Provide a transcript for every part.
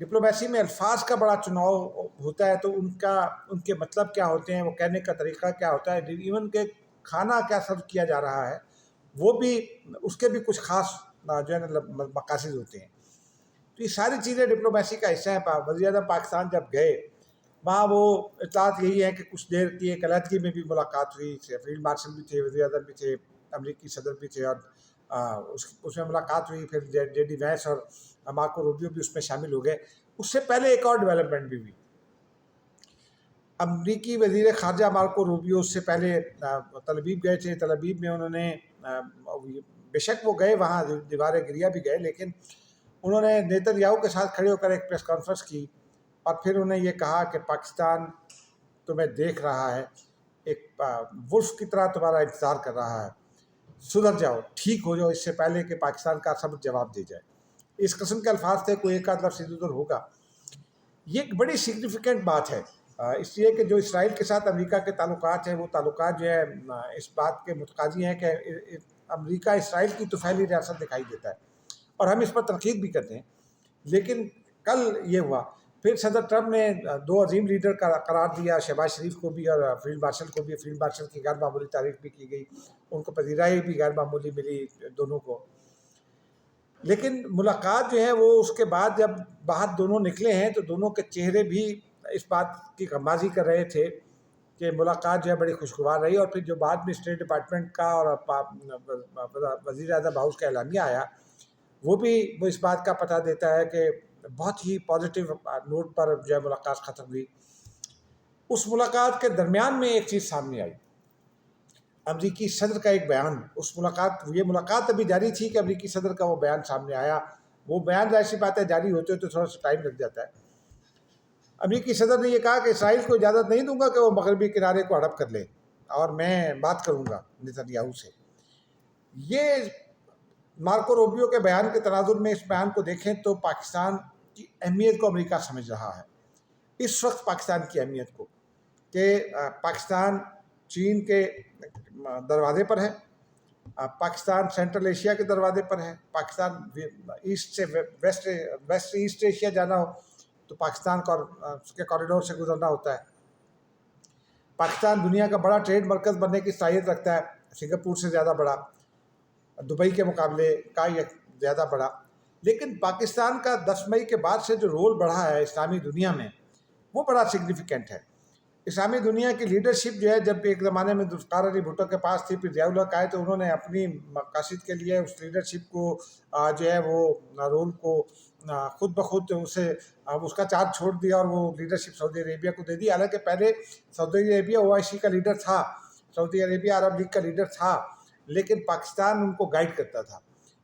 Diplomacy میں الفاظ کا بڑا چناؤ ہوتا ہے، تو ان کے مطلب کیا ہوتے ہیں، وہ کہنے کا طریقہ کیا ہوتا ہے، ایون کہ کھانا کیا سرو کیا جا رہا ہے، وہ بھی اس کے بھی کچھ خاص جو ہے نا مقاصد ہوتے ہیں۔ تو یہ ساری چیزیں ڈپلومیسی کا حصہ ہیں۔ وزیر اعظم پاکستان جب گئے وہاں، وہ اطلاعات یہی ہے کہ کچھ دیر کی ایک علیحدگی میں بھی ملاقات ہوئی، فیلڈ مارشل بھی تھے، وزیر اعظم بھی تھے، امریکی صدر بھی تھے، اور اس میں ملاقات ہوئی۔ پھر جے ڈی وینس اور مارکو روبیو بھی اس میں شامل ہو گئے۔ اس سے پہلے ایک اور ڈیولپمنٹ بھی ہوئی۔ امریکی وزیر خارجہ مارکو روبیو اس سے پہلے تل ابیب گئے تھے۔ تل ابیب میں انہوں نے بے شک وہ گئے وہاں، دیوار گریا بھی گئے، لیکن انہوں نے نیتن یاہو کے ساتھ کھڑے ہو کر ایک پریس کانفرنس کی، اور پھر انہوں نے یہ کہا کہ پاکستان تمہیں دیکھ رہا ہے، ایک ولف کی طرح تمہارا انتظار کر رہا ہے، سدھر جاؤ، ٹھیک ہو جاؤ، اس سے پہلے کہ پاکستان کا سب جواب دے جائے۔ اس قسم کے الفاظ تھے، کوئی ایک آدھ لفظ ادھر ادھر ہوگا۔ یہ ایک بڑی سگنیفیکنٹ بات ہے، اس لیے کہ جو اسرائیل کے ساتھ امریکہ کے تعلقات ہیں، وہ تعلقات جو ہے اس بات کے متقاضی ہیں کہ امریکہ اسرائیل کی طفیلی ریاست دکھائی دیتا ہے، اور ہم اس پر تنقید بھی کرتے ہیں۔ لیکن کل یہ ہوا، پھر صدر ٹرمپ نے دو عظیم لیڈر کا قرار دیا، شہباز شریف کو بھی اور فیلڈ مارشل کو بھی۔ فیلڈ مارشل کی غیر معمولی تعریف بھی کی گئی، ان کو پذیرائی بھی غیر معمولی ملی دونوں کو۔ لیکن ملاقات جو ہے وہ اس کے بعد جب باہر دونوں نکلے ہیں، تو دونوں کے چہرے بھی اس بات کی غمازی کر رہے تھے کہ ملاقات جو ہے بڑی خوشگوار رہی۔ اور پھر جو بعد میں اسٹیٹ ڈپارٹمنٹ کا اور وزیر اعظم ہاؤس کا اعلامیہ آیا، وہ اس بات کا پتہ دیتا ہے کہ بہت ہی پازیٹیو نوٹ پر جو ہے ملاقات ختم ہوئی۔ اس ملاقات کے درمیان میں ایک چیز سامنے آئی، امریکی صدر کا ایک بیان۔ یہ ملاقات ابھی جاری تھی کہ امریکی صدر کا وہ بیان سامنے آیا۔ وہ بیان ظاہر سی بات ہے جاری ہوتے تو تھوڑا سا ٹائم لگ جاتا ہے۔ امریکی صدر نے یہ کہا کہ اسرائیل کو اجازت نہیں دوں گا کہ وہ مغربی کنارے کو ہڑپ کر لے، اور میں بات کروں گا نیتن یاہو سے۔ یہ مارکو روبیو کے بیان کے تناظر میں اس بیان کو دیکھیں تو پاکستان کی اہمیت کو امریکہ سمجھ رہا ہے، اس وقت پاکستان کی اہمیت کو، کہ پاکستان چین کے دروازے پر ہے، پاکستان سینٹرل ایشیا کے دروازے پر ہے۔ پاکستان ایسٹ سے ویسٹ ایسٹ ایشیا جانا ہو تو پاکستان کا اس کے کوریڈور سے گزرنا ہوتا ہے۔ پاکستان دنیا کا بڑا ٹریڈ مرکز بننے کی صلاحیت رکھتا ہے، سنگاپور سے زیادہ بڑا، دبئی کے مقابلے کا یہ زیادہ بڑا۔ لیکن پاکستان کا 10 مئی کے بعد سے جو رول بڑھا ہے اسلامی دنیا میں، وہ بڑا سگنیفیکنٹ ہے۔ اسلامی دنیا کی لیڈرشپ جو ہے، جب ایک زمانے میں ذوالفقار علی بھٹو کے پاس تھی، پھر ضیاء الحق آئے، تو انہوں نے اپنی مقاصد کے لیے اس لیڈرشپ کو جو ہے وہ رول کو خود بخود اس کا چارج چھوڑ دیا، اور وہ لیڈرشپ سعودی عربیہ کو دے دی۔ حالانکہ پہلے سعودی عربیہ OIC کا لیڈر تھا، سعودی عربیہ عرب لیگ کا لیڈر تھا، لیکن پاکستان ان کو گائیڈ کرتا تھا۔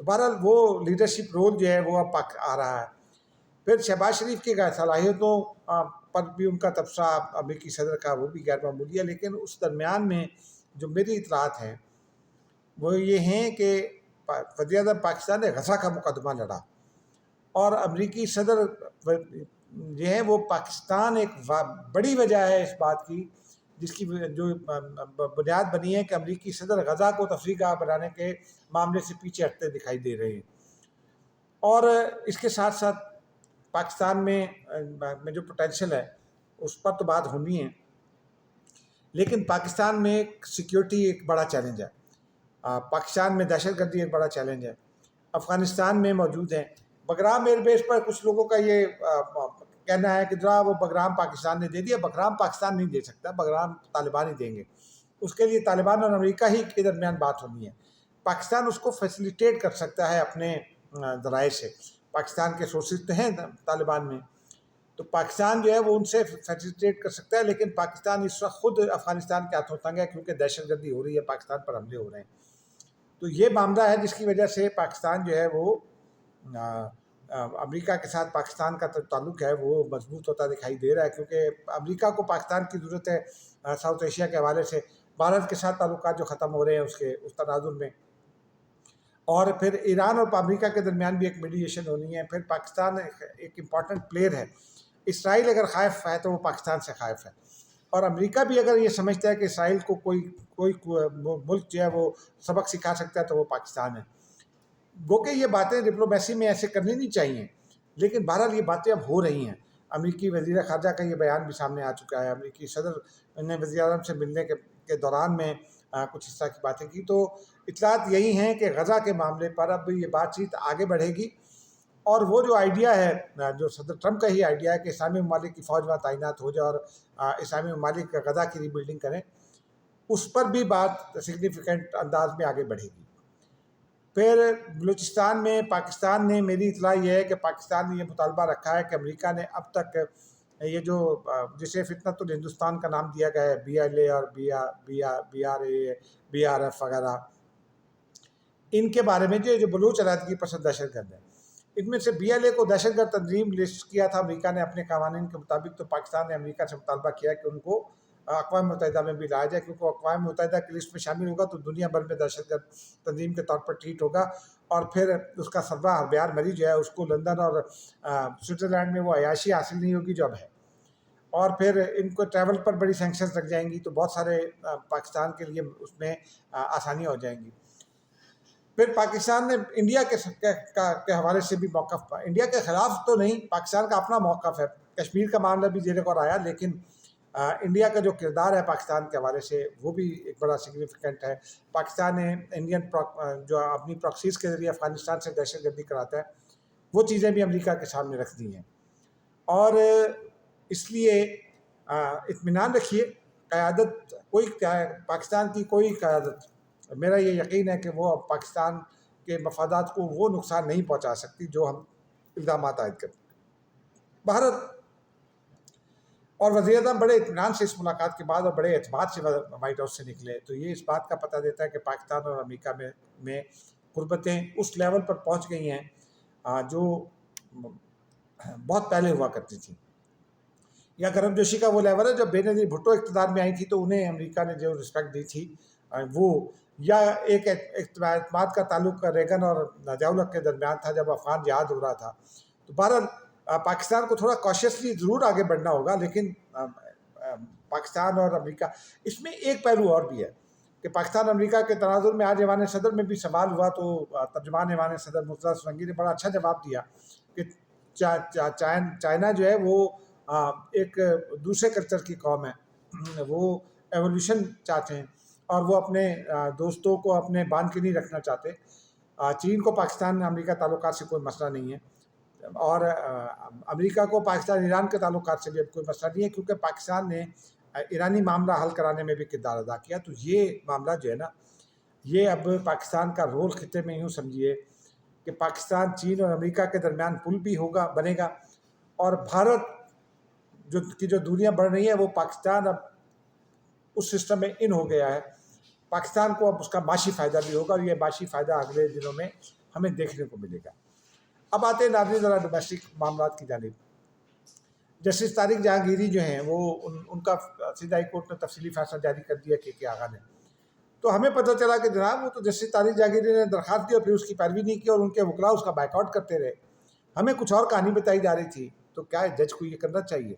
تو بہرحال وہ لیڈرشپ رول جو ہے وہ اب آ رہا ہے۔ پھر شہباز شریف کی صلاحیتوں پر بھی ان کا تبصرہ امریکی صدر کا وہ بھی غیر معمولی ہے۔ لیکن اس درمیان میں جو میری اطلاعات ہیں وہ یہ ہیں کہ وزیر اعظم پاکستان نے غزہ کا مقدمہ لڑا، اور امریکی صدر جو ہے وہ پاکستان ایک بڑی وجہ ہے اس بات کی، جس کی جو بنیاد بنی ہے کہ امریکی صدر غزہ کو تفریح گاہ بنانے کے معاملے سے پیچھے ہٹتے دکھائی دے رہے ہیں۔ اور اس کے ساتھ ساتھ پاکستان میں جو پوٹینشل ہے اس پر تو بات ہونی ہے، لیکن پاکستان میں سیکیورٹی ایک بڑا چیلنج ہے، پاکستان میں دہشت گردی ایک بڑا چیلنج ہے، افغانستان میں موجود ہیں۔ بگرام ایئر بیس پر کچھ لوگوں کا یہ کہنا ہے کہ ذرا وہ بگرام پاکستان نے دے دیا۔ بگرام پاکستان نہیں دے سکتا، بگرام طالبان ہی دیں گے۔ اس کے لیے طالبان اور امریکہ ہی کے درمیان بات ہونی ہے۔ پاکستان اس کو فیسیلیٹیٹ کر سکتا ہے اپنے ذرائع سے۔ پاکستان کے سورسز تو ہیں طالبان میں، تو پاکستان جو ہے وہ ان سے فیسیلیٹیٹ کر سکتا ہے، لیکن پاکستان اس وقت خود افغانستان کے ہاتھوں تنگ ہے، کیونکہ دہشت گردی ہو رہی ہے، پاکستان پر حملے ہو رہے ہیں۔ تو یہ معاملہ ہے جس کی وجہ سے پاکستان جو ہے وہ امریکہ کے ساتھ پاکستان کا تعلق ہے وہ مضبوط ہوتا دکھائی دے رہا ہے، کیونکہ امریکہ کو پاکستان کی ضرورت ہے ساؤتھ ایشیا کے حوالے سے۔ بھارت کے ساتھ تعلقات جو ختم ہو رہے ہیں اس تناظر میں، اور پھر ایران اور امریکہ کے درمیان بھی ایک میڈیشن ہونی ہے۔ پھر پاکستان ایک امپورٹنٹ پلیئر ہے۔ اسرائیل اگر خائف ہے تو وہ پاکستان سے خائف ہے، اور امریکہ بھی اگر یہ سمجھتا ہے کہ اسرائیل کو کوئی ملک جو ہے وہ سبق سکھا سکتا ہے تو وہ پاکستان ہے۔ گو کہ یہ باتیں ڈپلومیسی میں ایسے کرنی نہیں چاہیے، لیکن بہرحال یہ باتیں اب ہو رہی ہیں. امریکی وزیر خارجہ کا یہ بیان بھی سامنے آ چکا ہے. امریکی صدر نے وزیر اعظم سے ملنے کے دوران میں کچھ اس طرح کی باتیں کی. تو اطلاعات یہی ہیں کہ غزہ کے معاملے پر اب یہ بات چیت آگے بڑھے گی، اور وہ جو آئیڈیا ہے، جو صدر ٹرمپ کا ہی آئیڈیا ہے کہ اسلامی ممالک کی فوج وہاں تعینات ہو جائے اور اسلامی ممالک غزہ کی ری بلڈنگ کریں، اس پر بھی بات سگنیفیکنٹ انداز میں آگے بڑھے گی. پھر بلوچستان میں پاکستان نے، میری اطلاع یہ ہے کہ پاکستان نے یہ مطالبہ رکھا ہے کہ امریکہ نے اب تک یہ جو جسے فتنۃ الہندوستان کا نام دیا گیا ہے، BLA اور BRA BRF وغیرہ، ان کے بارے میں جو بلوچ علیحدگی پسند دہشت گرد ہیں، ان میں سے BLA کو دہشت گرد تنظیم لسٹ کیا تھا امریکہ نے اپنے قوانین کے مطابق. تو پاکستان نے امریکہ سے مطالبہ کیا کہ ان کو اقوام متحدہ میں بھی لایا جائے، کیونکہ اقوام متحدہ کی لسٹ میں شامل ہوگا تو دنیا بھر میں دہشت گرد تنظیم کے طور پر ٹریٹ ہوگا، اور پھر اس کا سربراہ ہربیار مری جو ہے اس کو لندن اور سوئٹزرلینڈ میں وہ عیاشی حاصل نہیں ہوگی جو اب ہے، اور پھر ان کو ٹریول پر بڑی سینکشنز لگ جائیں گی. تو بہت سارے پاکستان کے لیے اس میں آسانیاں ہو جائیں گی. پھر پاکستان نے انڈیا کے حوالے سے بھی موقف، انڈیا کے خلاف تو نہیں، پاکستان کا اپنا موقف ہے. کشمیر کا معاملہ بھی زیر غور آیا، لیکن انڈیا کا جو کردار ہے پاکستان کے حوالے سے وہ بھی ایک بڑا سگنیفیکنٹ ہے. پاکستان نے جو اپنی پراکسیز کے ذریعے افغانستان سے دہشت گردی کراتا ہے، وہ چیزیں بھی امریکہ کے سامنے رکھ دی ہیں. اور اس لیے اطمینان رکھیے، قیادت پاکستان کی کوئی قیادت، میرا یہ یقین ہے کہ وہ اب پاکستان کے مفادات کو وہ نقصان نہیں پہنچا سکتی جو ہم الزامات عائد کرتے ہیں. بھارت اور وزیر اعظم بڑے اطمینان سے اس ملاقات کے بعد اور بڑے اعتماد سے وائٹ ہاؤس سے نکلے. تو یہ اس بات کا پتہ دیتا ہے کہ پاکستان اور امریکہ میں قربتیں اس لیول پر پہنچ گئی ہیں جو بہت پہلے ہوا کرتی تھیں. یا گرم جوشی کا وہ لیول ہے جب بے نظیر بھٹو اقتدار میں آئی تھی تو انہیں امریکہ نے جو رسپیکٹ دی تھی وہ، یا ایک اعتماد کا تعلق ریگن اور ضیاء الحق کے درمیان تھا جب افغان جہاد ہو رہا تھا. تو بہرحال پاکستان کو تھوڑا کاشیسلی ضرور آگے بڑھنا ہوگا، لیکن پاکستان اور امریکہ، اس میں ایک پہلو اور بھی ہے کہ پاکستان امریکہ کے تناظر میں آج ایوان صدر میں بھی سوال ہوا تو ترجمان ایوان صدر مرتضیٰ سرنگی نے بڑا اچھا جواب دیا کہ چائنا جو ہے وہ ایک دوسرے کلچر کی قوم ہے، وہ ایولیوشن چاہتے ہیں اور وہ اپنے دوستوں کو اپنے باندھ کے نہیں رکھنا چاہتے. چین کو پاکستان امریکہ تعلقات سے کوئی مسئلہ نہیں ہے، اور امریکہ کو پاکستان ایران کے تعلقات سے بھی اب کوئی مسئلہ نہیں ہے، کیونکہ پاکستان نے ایرانی معاملہ حل کرانے میں بھی کردار ادا کیا. تو یہ معاملہ جو ہے نا، یہ اب پاکستان کا رول خطے میں یوں سمجھیے کہ پاکستان چین اور امریکہ کے درمیان پل بھی بنے گا، اور بھارت جو دنیا بڑھ رہی ہے وہ پاکستان اب اس سسٹم میں ان ہو گیا ہے. پاکستان کو اب اس کا معاشی فائدہ بھی ہوگا، اور یہ معاشی فائدہ اگلے دنوں میں ہمیں دیکھنے کو ملے گا. اب آتے ہیں ناظرین ذرا ڈومیسٹک معاملات کی جانب. جسٹس طارق جہانگیری جو ہیں وہ ان کا سندھ ہائی کورٹ نے تفصیلی فیصلہ جاری کر دیا کہ آغا نے. تو ہمیں پتہ چلا کہ جناب وہ تو جسٹس طارق جہانگیری نے درخواست دی اور پھر اس کی پیروی نہیں کی، اور ان کے وکلاء اس کا بائیک آؤٹ کرتے رہے. ہمیں کچھ اور کہانی بتائی جا رہی تھی. تو کیا ہے، جج کو یہ کرنا چاہیے.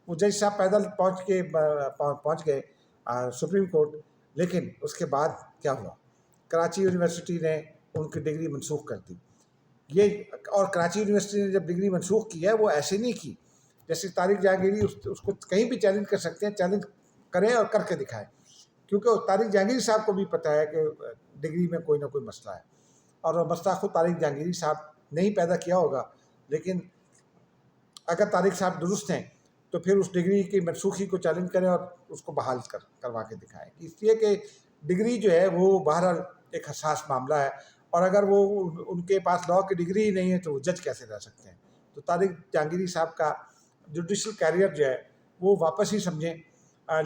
وہ جج صاحب پیدل پہنچ گئے سپریم کورٹ، لیکن اس کے بعد کیا ہوا، کراچی یونیورسٹی نے ان کی ڈگری منسوخ کر دی. اور کراچی یونیورسٹی نے جب ڈگری منسوخ کی ہے وہ ایسے نہیں کی. جیسے طارق جہانگیری اس کو کہیں بھی چیلنج کر سکتے ہیں، چیلنج کریں اور کر کے دکھائیں، کیونکہ طارق جہانگیری صاحب کو بھی پتہ ہے کہ ڈگری میں کوئی نہ کوئی مسئلہ ہے، اور وہ مسئلہ خود طارق جہانگیری صاحب نے ہی پیدا کیا ہوگا. لیکن اگر طارق صاحب درست ہیں تو پھر اس ڈگری کی منسوخی کو چیلنج کریں اور اس کو بحال کروا کے دکھائیں. اس لیے کہ ڈگری جو ہے وہ بہرحال ایک حساس معاملہ ہے، اور اگر وہ ان کے پاس لاء کی ڈگری ہی نہیں ہے تو وہ جج کیسے رہ سکتے ہیں. تو طارق جہانگیری صاحب کا جوڈیشل کیریئر جو ہے وہ واپس ہی سمجھیں.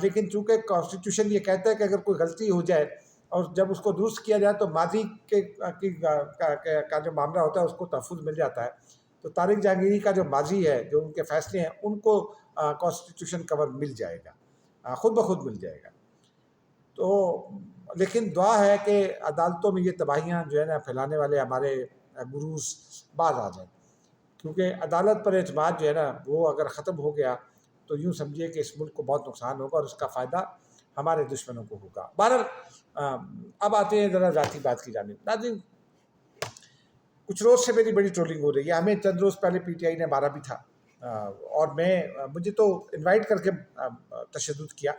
لیکن چونکہ کانسٹیٹیوشن یہ کہتا ہے کہ اگر کوئی غلطی ہو جائے اور جب اس کو درست کیا جائے تو ماضی کا جو معاملہ ہوتا ہے اس کو تحفظ مل جاتا ہے. تو طارق جہانگیری کا جو ماضی ہے، جو ان کے فیصلے ہیں، ان کو کانسٹیٹیوشن کور مل جائے گا، خود بخود مل جائے گا. تو لیکن دعا ہے کہ عدالتوں میں یہ تباہیاں جو ہے نا پھیلانے والے ہمارے گروز باز آ جائیں، کیونکہ عدالت پر اعتماد جو ہے نا وہ اگر ختم ہو گیا تو یوں سمجھیے کہ اس ملک کو بہت نقصان ہوگا، اور اس کا فائدہ ہمارے دشمنوں کو ہوگا. بہرحال اب آتے ہیں ذرا ذاتی بات کی جانب. ناظرین، کچھ روز سے میری بڑی ٹرولنگ ہو رہی ہے. ہمیں چند روز پہلے پی ٹی آئی نے مارا بھی تھا اور مجھے تو انوائٹ کر کے تشدد کیا،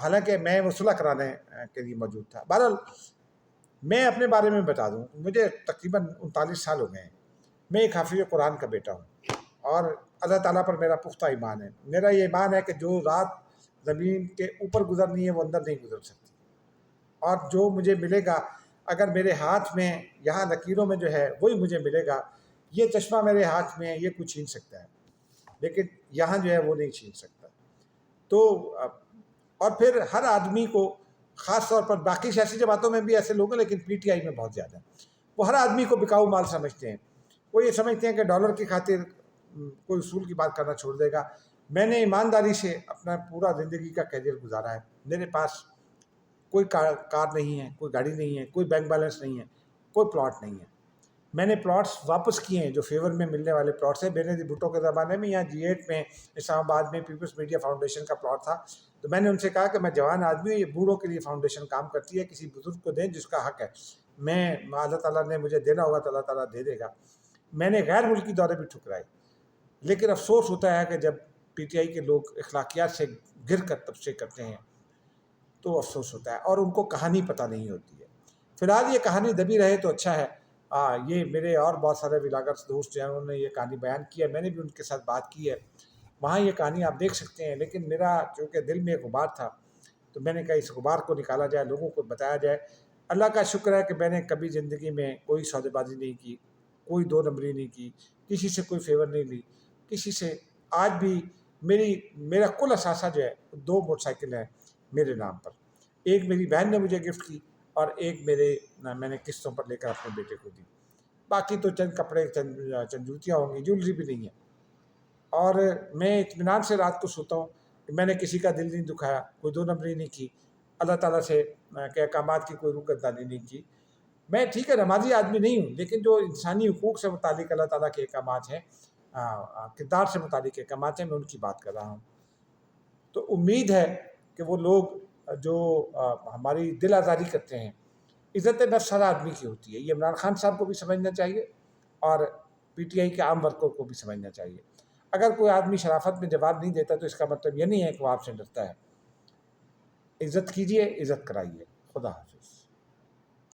حالانکہ میں وہ صلح کرانے کے لیے موجود تھا. بہرحال میں اپنے بارے میں بتا دوں، مجھے تقریباً 39 سال ہو گئے ہیں. میں ایک حافظ قرآن کا بیٹا ہوں اور اللہ تعالیٰ پر میرا پختہ ایمان ہے. میرا یہ ایمان ہے کہ جو رات زمین کے اوپر گزرنی ہے وہ اندر نہیں گزر سکتی، اور جو مجھے ملے گا اگر میرے ہاتھ میں یہاں لکیروں میں جو ہے وہی مجھے ملے گا. یہ چشمہ میرے ہاتھ میں ہے، یہ کوئی چھین سکتا ہے لیکن یہاں جو ہے وہ نہیں چھین سکتا. تو اور پھر ہر آدمی کو، خاص طور پر باقی سیاسی جماعتوں میں بھی ایسے لوگ ہیں لیکن پی ٹی آئی میں بہت زیادہ ہیں، وہ ہر آدمی کو بکاؤ مال سمجھتے ہیں. وہ یہ سمجھتے ہیں کہ ڈالر کی خاطر کوئی اصول کی بات کرنا چھوڑ دے گا. میں نے ایمانداری سے اپنا پورا زندگی کا کیریئر گزارا ہے. میرے پاس کوئی کار نہیں ہے، کوئی گاڑی نہیں ہے، کوئی بینک بیلنس نہیں ہے، کوئی پلاٹ نہیں ہے. میں نے پلاٹس واپس کیے ہیں جو فیور میں ملنے والے پلاٹس ہیں. بینظیر بھٹو کے زمانے میں یہاں G8 میں اسلام آباد میں پیپلز میڈیا فاؤنڈیشن کا پلاٹ تھا، تو میں نے ان سے کہا کہ میں جوان آدمی ہوں، یہ بوڑھوں کے لیے فاؤنڈیشن کام کرتی ہے، کسی بزرگ کو دیں جس کا حق ہے. میں اللہ تعالیٰ نے مجھے دینا ہوگا تو اللہ تعالیٰ دے دے گا. میں نے غیر ملکی دورے بھی ٹھکرائے، لیکن افسوس ہوتا ہے کہ جب پی ٹی آئی کے لوگ اخلاقیات سے گر کر تبصرے کرتے ہیں تو افسوس ہوتا ہے اور ان کو کہانی پتہ نہیں ہوتی ہے. فی الحال یہ کہانی دبی رہے تو اچھا ہے. یہ میرے اور بہت سارے ولاگرس دوست ہیں، انہوں نے یہ کہانی بیان کی ہے، میں نے بھی ان کے ساتھ بات کی ہے، وہاں یہ کہانی آپ دیکھ سکتے ہیں. لیکن میرا چونکہ دل میں ایک غبار تھا تو میں نے کہا اس غبار کو نکالا جائے، لوگوں کو بتایا جائے. اللہ کا شکر ہے کہ میں نے کبھی زندگی میں کوئی سودے بازی نہیں کی، کوئی دو نمبری نہیں کی، کسی سے کوئی فیور نہیں لی کسی سے. آج بھی میرا کل اثاثہ جو ہے 2 موٹر سائیکل ہیں میرے نام پر. ایک میری بہن نے مجھے گفٹ کی اور ایک میں نے قسطوں پر لے کر اپنے بیٹے کو دی. باقی تو چند کپڑے، چند جوتیاں ہوں گی، جولری بھی نہیں ہے. اور میں اطمینان سے رات کو سوتا ہوں کہ میں نے کسی کا دل نہیں دکھایا، کوئی 2 نمبری نہیں کی، اللہ تعالیٰ سے کے احکامات کی کوئی روگردانی نہیں کی. میں ٹھیک ہے نمازی آدمی نہیں ہوں لیکن جو انسانی حقوق سے متعلق اللہ تعالیٰ کے احکامات ہیں، کردار سے متعلق احکامات ہیں، میں ان کی بات کر رہا ہوں. تو امید ہے کہ وہ لوگ جو ہماری دل آزاری کرتے ہیں، عزت نفس ہر آدمی کی ہوتی ہے. یہ عمران خان صاحب کو بھی سمجھنا چاہیے اور پی ٹی آئی کے عام ورکر کو بھی سمجھنا چاہیے. اگر کوئی آدمی شرافت میں جواب نہیں دیتا تو اس کا مطلب یہ نہیں ہے کہ وہ آپ سے ڈرتا ہے. عزت کیجیے، عزت کرائیے. خدا حافظ.